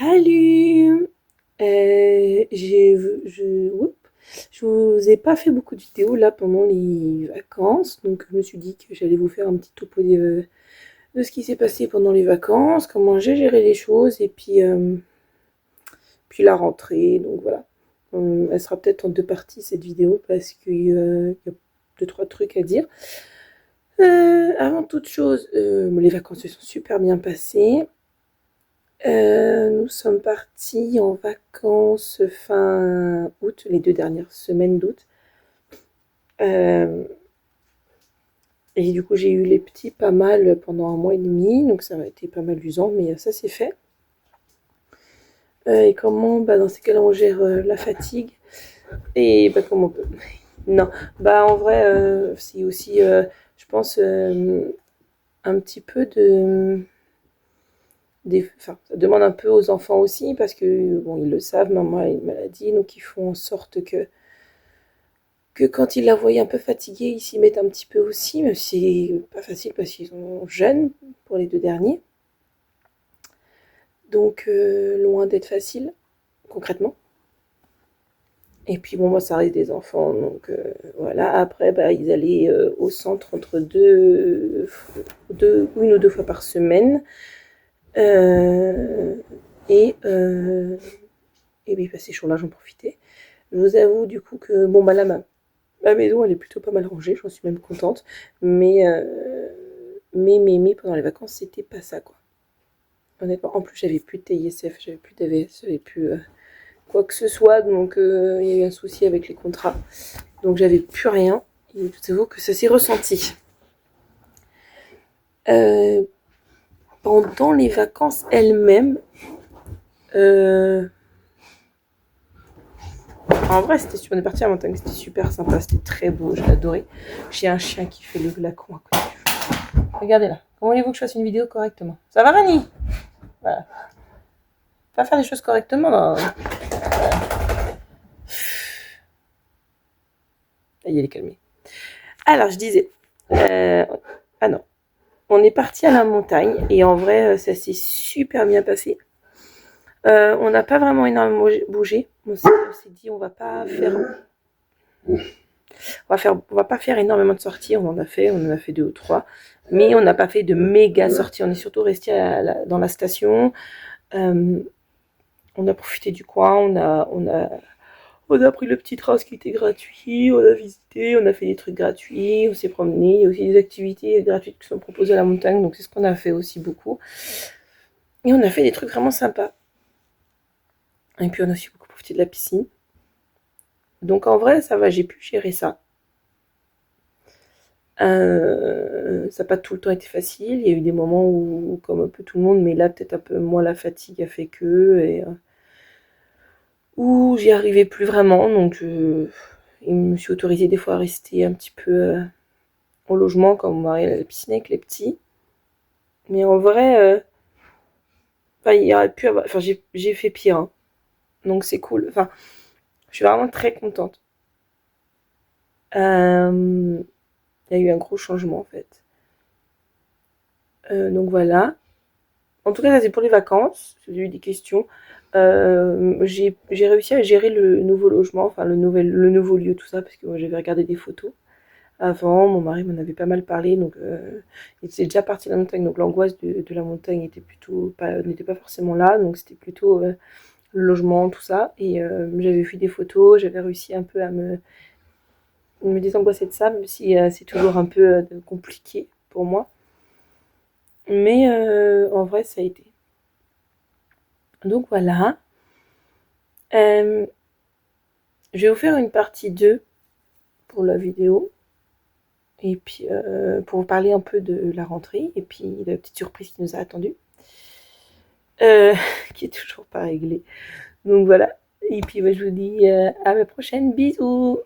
Salut. Je vous ai pas fait beaucoup de vidéos là pendant les vacances, donc je me suis dit que j'allais vous faire un petit topo de ce qui s'est passé pendant les vacances, comment j'ai géré les choses, et puis la rentrée, donc voilà. Elle sera peut-être en deux parties cette vidéo parce qu'il y a deux, trois trucs à dire. Avant toute chose, les vacances se sont super bien passées. Nous sommes partis en vacances fin août, les 2 dernières semaines d'août. Et du coup, j'ai eu les petits pas mal pendant 1 mois et demi, donc ça a été pas mal usant, mais ça c'est fait. Et comment, dans ces cas-là, on gère la fatigue et comment on peut. Non, en vrai, c'est aussi, je pense, un petit peu enfin, ça demande un peu aux enfants aussi parce que bon, ils le savent, maman a une maladie, donc ils font en sorte que quand ils la voient un peu fatiguée, ils s'y mettent un petit peu aussi, même si c'est pas facile parce qu'ils sont jeunes pour les 2 derniers. Donc loin d'être facile, concrètement. Et puis bon, moi ça reste des enfants, donc voilà. Après, ils allaient au centre entre une ou deux fois par semaine. Et puis ces jours-là, j'en profitais. Je vous avoue du coup que là, ma maison elle est plutôt pas mal rangée, j'en suis même contente. Mais pendant les vacances, c'était pas ça quoi. Honnêtement, en plus j'avais plus de TISF, j'avais plus d'AVS, j'avais plus quoi que ce soit, donc il y a eu un souci avec les contrats. Donc j'avais plus rien. Et tout avoue que ça s'est ressenti. Pendant les vacances elles-mêmes, en vrai, on est parti à la montagne, c'était super sympa, c'était très beau, j'ai adoré. J'ai un chien qui fait le glacon à côté. Regardez là. Comment voulez-vous que je fasse une vidéo correctement? Ça va, Rani? Voilà. Pas faire les choses correctement, non. Il est calmé. Alors, je disais. Ah non. On est parti à la montagne et en vrai, ça s'est super bien passé. On n'a pas vraiment énormément bougé. On s'est dit, on va pas faire énormément de sorties. On en a fait 2 ou 3. Mais on n'a pas fait de méga sorties. On est surtout resté dans la station. On a profité du coin. On a pris le petit train qui était gratuit. On a visité. On a fait des trucs gratuits. On s'est promené. Il y a aussi des activités gratuites qui sont proposées à la montagne. Donc c'est ce qu'on a fait aussi beaucoup. Et on a fait des trucs vraiment sympas. Et puis on a aussi beaucoup profité de la piscine. Donc en vrai, ça va, j'ai pu gérer ça. Ça n'a pas tout le temps été facile. Il y a eu des moments où, comme un peu tout le monde, mais là peut-être un peu moins la fatigue a fait que, où j'y arrivais plus vraiment. Donc je me suis autorisée des fois à rester un petit peu au logement quand mon mari allait à la piscine avec les petits. Mais en vrai, il y aurait pu avoir. Enfin, j'ai fait pire. Hein. Donc c'est cool. Enfin, je suis vraiment très contente. Il y a eu un gros changement en fait. Donc voilà. En tout cas, ça c'est pour les vacances. J'ai eu des questions. J'ai réussi à gérer le nouveau logement, enfin le nouveau lieu, tout ça, parce que moi j'avais regardé des photos. Avant, mon mari m'en avait pas mal parlé, donc il était déjà parti de la montagne, donc l'angoisse de la montagne n'était pas forcément là, donc c'était plutôt le logement, tout ça. Et j'avais vu des photos, j'avais réussi un peu à me désangoisser de ça, même si c'est toujours un peu compliqué pour moi. Mais en vrai, ça a été. Donc voilà. Je vais vous faire une partie 2 pour la vidéo. Et puis pour vous parler un peu de la rentrée et puis de la petite surprise qui nous a attendue. Qui est toujours pas réglée. Donc voilà. Et puis je vous dis à la prochaine. Bisous.